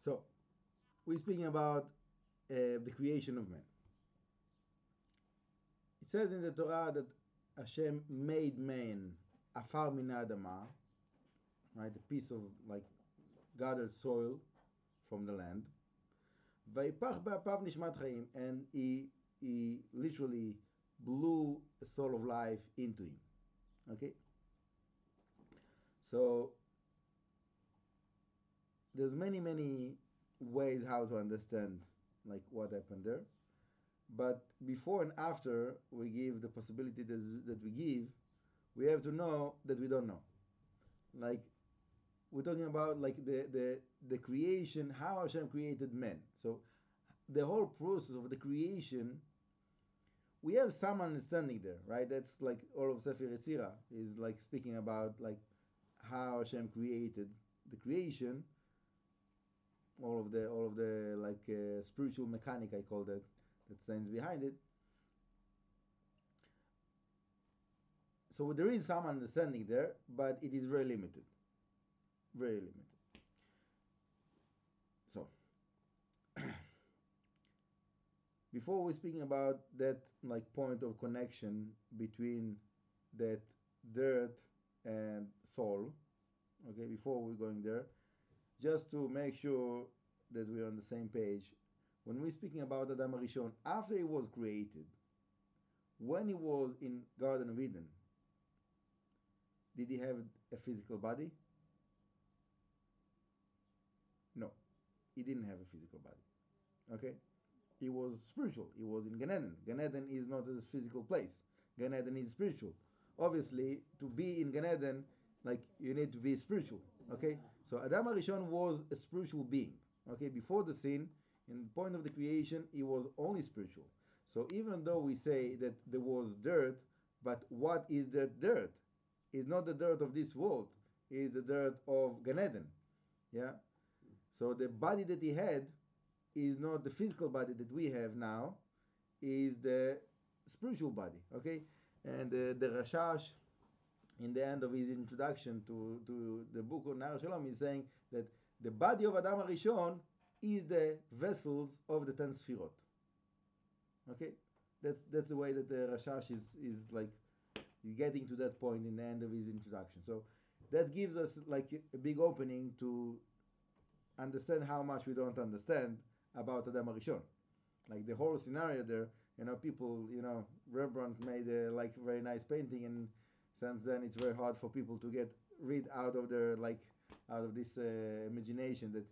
So we're speaking about the creation of man. It says in the Torah that Hashem made man afar min adama, right, a piece of like gathered soil from the land. Vayipach be'apav nishmat chaim, and he literally blew a soul of life into him. Okay. So there's many ways how to understand like what happened there, but before and after we give the possibility that we give, we have to know that we don't know. Like we're talking about like the creation, how Hashem created man. So the whole process of the creation, we have some understanding there, right? That's like all of Sefer Yetzirah is like speaking about like how Hashem created the creation, all of the like spiritual mechanic, I call that stands behind it. So there is some understanding there, but it is very limited, very limited. So before we're speaking about that like point of connection between that dirt and soul, okay, before we're going there, just to make sure that we're on the same page, when we're speaking about Adam HaRishon, after he was created, when he was in Garden of Eden, did he have a physical body? No, he didn't have a physical body. Okay? He was spiritual. He was in Gan Eden. Gan Eden is not a physical place. Gan Eden is spiritual. Obviously, to be in Gan Eden, like you need to be spiritual. Okay? So Adam HaRishon was a spiritual being. Okay? Before the sin, in the point of the creation, he was only spiritual. So even though we say that there was dirt, but what is that dirt? It's not the dirt of this world. It's the dirt of Gan Eden. Yeah? So the body that he had is not the physical body that we have now, is the spiritual body. Okay? And the Rashash, in the end of his introduction to the book of Nar Shalom, is saying that the body of Adam HaRishon is the vessels of the 10 Sfirot. Okay? That's the way that the Rashash is like getting to that point in the end of his introduction. So that gives us like a big opening to understand how much we don't understand about Adam HaRishon. Like the whole scenario there, people, Rembrandt made a like very nice painting, and since then it's very hard for people to get rid out of their out of this imagination that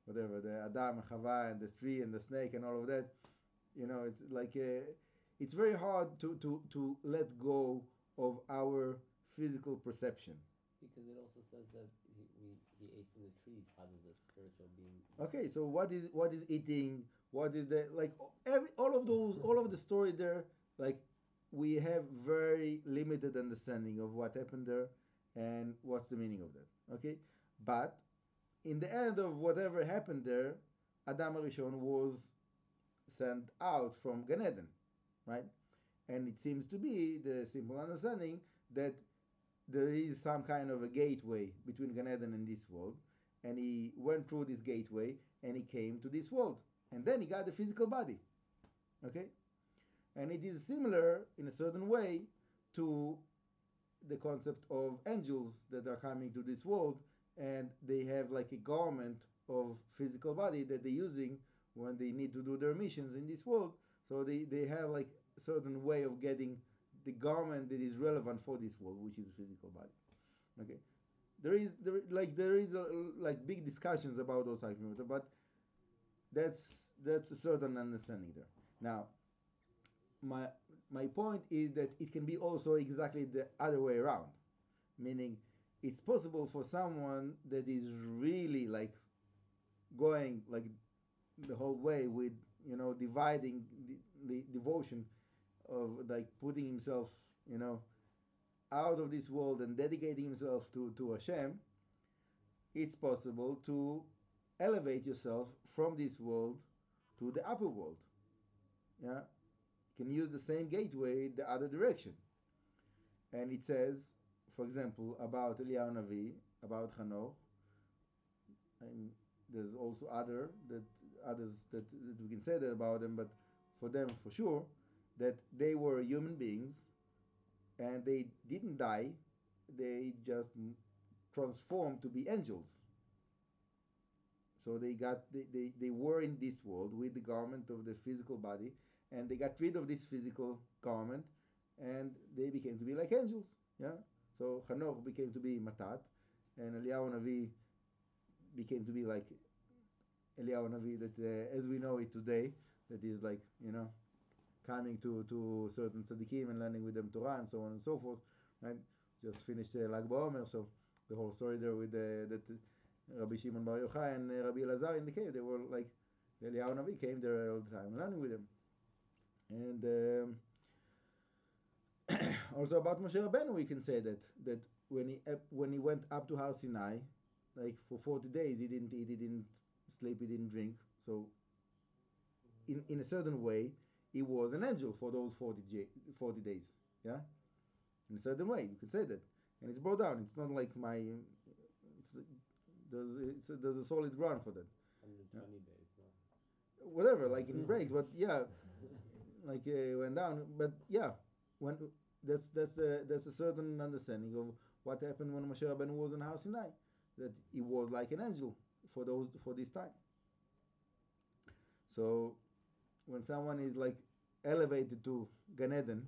whatever, the Adam and Chava and the tree and the snake and all of that, it's like it's very hard to let go of our physical perception. Because it also says that he ate from the trees. How does a spiritual being? Okay, so what is eating? What is the all of the story there? Like we have very limited understanding of what happened there and what's the meaning of that. Okay, but in the end of whatever happened there, Adam HaRishon was sent out from Gan Eden, right? And it seems to be the simple understanding that there is some kind of a gateway between Gan Eden and this world, and he went through this gateway and he came to this world, and then he got the physical body. Okay? And it is similar in a certain way to the concept of angels that are coming to this world, and they have like a garment of physical body that they're using when they need to do their missions in this world. So they have like a certain way of getting the garment that is relevant for this world, which is a physical body. Okay, there is big discussions about those arguments, but that's a certain understanding there. Now, my point is that it can be also exactly the other way around, meaning it's possible for someone that is really like going like the whole way with dividing the devotion of like putting himself out of this world and dedicating himself to Hashem. It's possible to elevate yourself from this world to the upper world. Yeah, you can use the same gateway the other direction. And it says, for example, about Eliyahu Navi, about Hanoch, there's also others that we can say that about them, but for them for sure, that they were human beings and they didn't die, they just transformed to be angels. So they were in this world with the garment of the physical body, and they got rid of this physical garment, and they became to be like angels. Yeah. So Hanoch became to be Matat, and Eliyahu Navi became to be like Eliyahu Navi, that as we know it today, that is like, coming to certain tzaddikim and learning with them Torah and so on and so forth. Right? Just finished Lag BaOmer, so the whole story there with that Rabbi Shimon Bar Yochai and Rabbi Elazar in the cave, they were like, the Eliyahu Navi came there all the time learning with them. And also about Moshe Rabbeinu, we can say that when he went up to Har Sinai, like for 40 days, he didn't eat, he didn't sleep, he didn't drink. So in a certain way, he was an angel for those 40 days. Yeah, in a certain way, you could say that. And it's brought down. It's not like there's a solid ground for that. 120 days, no? Whatever, like in breaks, but yeah, like went down. But yeah, when that's a certain understanding of what happened when Moshe Rabbeinu was in Har Sinai, that he was like an angel for this time. So when someone is like elevated to Gan Eden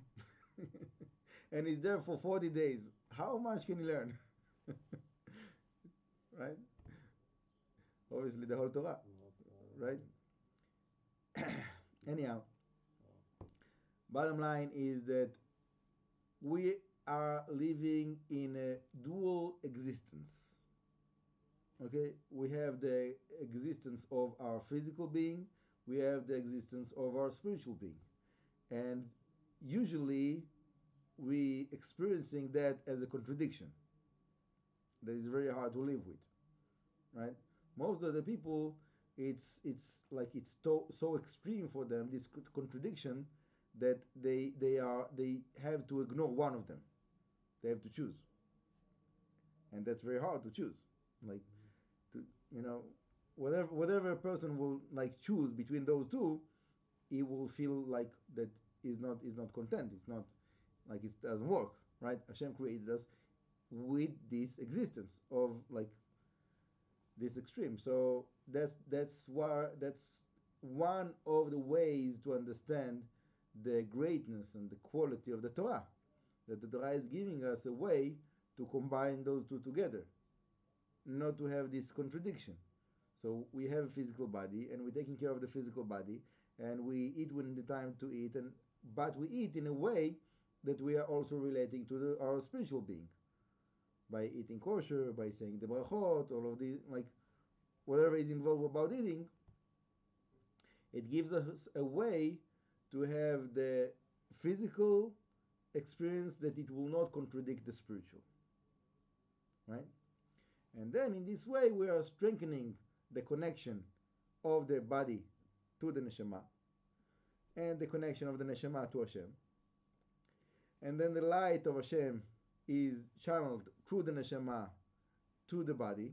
and is there for 40 days, how much can he learn? Right? Obviously the whole Torah, right? Anyhow, bottom line is that we are living in a dual existence. Okay, we have the existence of our physical being, we have the existence of our spiritual being, and usually we experiencing that as a contradiction that is very hard to live with, right? Most of the people, it's so extreme for them, this contradiction, that they have to ignore one of them. They have to choose, and that's very hard to choose. Like, whatever a person will like choose between those two, he will feel like that is not content. It's not like it doesn't work, right? Hashem created us with this existence of like this extreme. So that's one of the ways to understand the greatness and the quality of the Torah. That the Torah is giving us a way to combine those two together, not to have this contradiction. So we have a physical body, and we're taking care of the physical body, and we eat when the time to eat, but we eat in a way that we are also relating to our spiritual being by eating kosher, by saying the Berakhot, all of these, like whatever is involved about eating. It gives us a way to have the physical experience that it will not contradict the spiritual, right? And then in this way we are strengthening the connection of the body to the neshama, and the connection of the neshama to Hashem. And then the light of Hashem is channeled through the neshama to the body,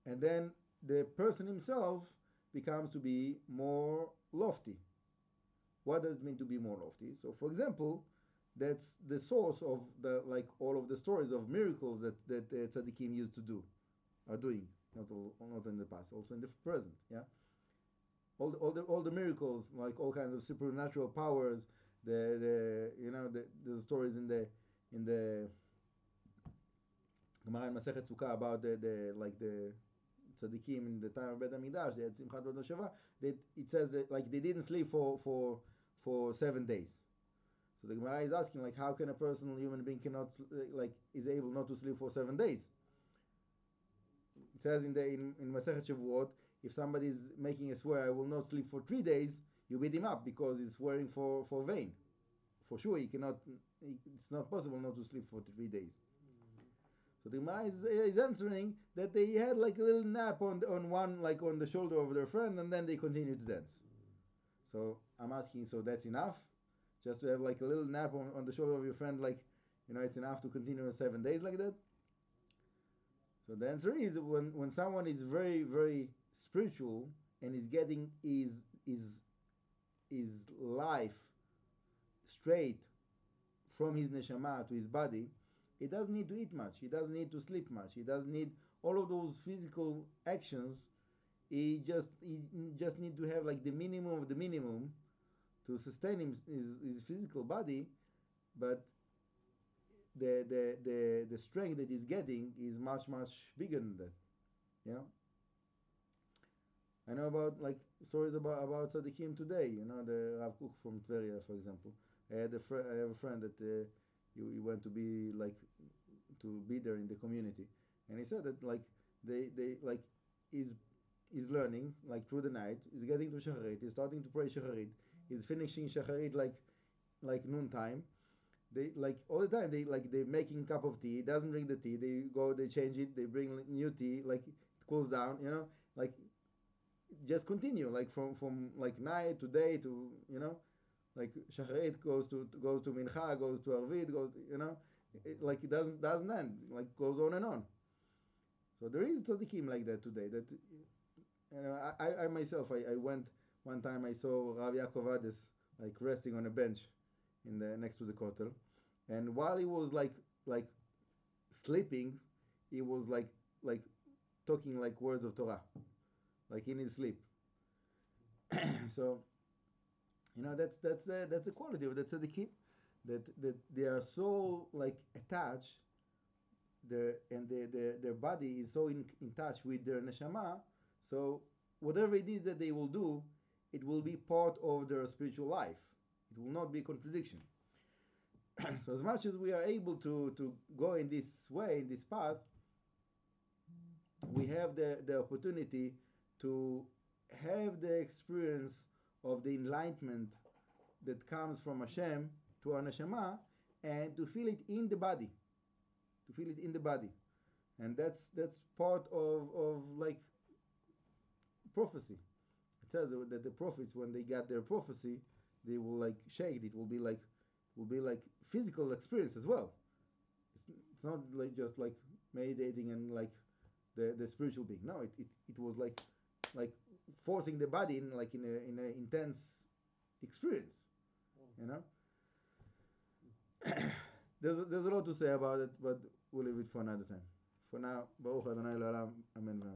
and then the person himself becomes to be more lofty. What does it mean to be more lofty? So, for example, that's the source of the all of the stories of miracles that tzaddikim used to do, are doing, not in the past, also in the present. Yeah, all the miracles, like all kinds of supernatural powers. The stories in the Gemara in Masechet Sukkah about the tzaddikim in the time of Bet HaMikdash. They had Simchat Rosh Hashanah. It says that they didn't sleep for 7 days. So the Gemara is asking, how can a human being cannot is able not to sleep for 7 days? It says in Masechet Shavuot, if somebody is making a swear, I will not sleep for 3 days, you beat him up because he's swearing for vain. For sure, it's not possible not to sleep for 3 days. So the Gemara is answering that they had a little nap on one, on the shoulder of their friend, and then they continued to dance. So I'm asking, so that's enough? Just to have a little nap on the shoulder of your friend, it's enough to continue 7 days like that? So the answer is when someone is very, very spiritual and is getting his life straight from his neshama to his body, he doesn't need to eat much. He doesn't need to sleep much. He doesn't need all of those physical actions. He just need to have like the minimum of the minimum to sustain his physical body, but the strength that he's getting is much bigger than that. Yeah. I know about like stories about tzaddikim today. You know, the Rav Kook from Tveria, for example. I have a friend that he went to be there in the community, and he said that like they like is learning like through the night. He's getting to shacharit. He's starting to pray shacharit. He's finishing shacharit like noon time. They like all the time. They're making a cup of tea. He doesn't drink the tea. They go. They change it. They bring new tea. Like it cools down. You know, like just continue like from like night to day to like shacharit goes to mincha, goes to arvit, goes like it doesn't end, like goes on and on. So there is tzaddikim like that today. That I myself I went one time. I saw Rav Yaakov Ades like resting on a bench in the next to the kotel, and while he was like sleeping, he was like talking like words of Torah, like in his sleep. So that's a quality of the tzaddikim, that they are so like attached, their body is so in touch with their neshama. So whatever it is that they will do, it will be part of their spiritual life. It will not be a contradiction. So as much as we are able to go in this way, in this path, we have the opportunity to have the experience of the enlightenment that comes from Hashem to our neshama, and to feel it in the body, and that's part of like prophecy. It says that the prophets, when they got their prophecy, they will like shake. It will be like physical experience as well. It's not like just like meditating and like the spiritual being. No, it was like forcing the body in like in a intense experience. There's a lot to say about it, but we'll leave it for another time. For now, Baruch Adonai L'olam, Amen.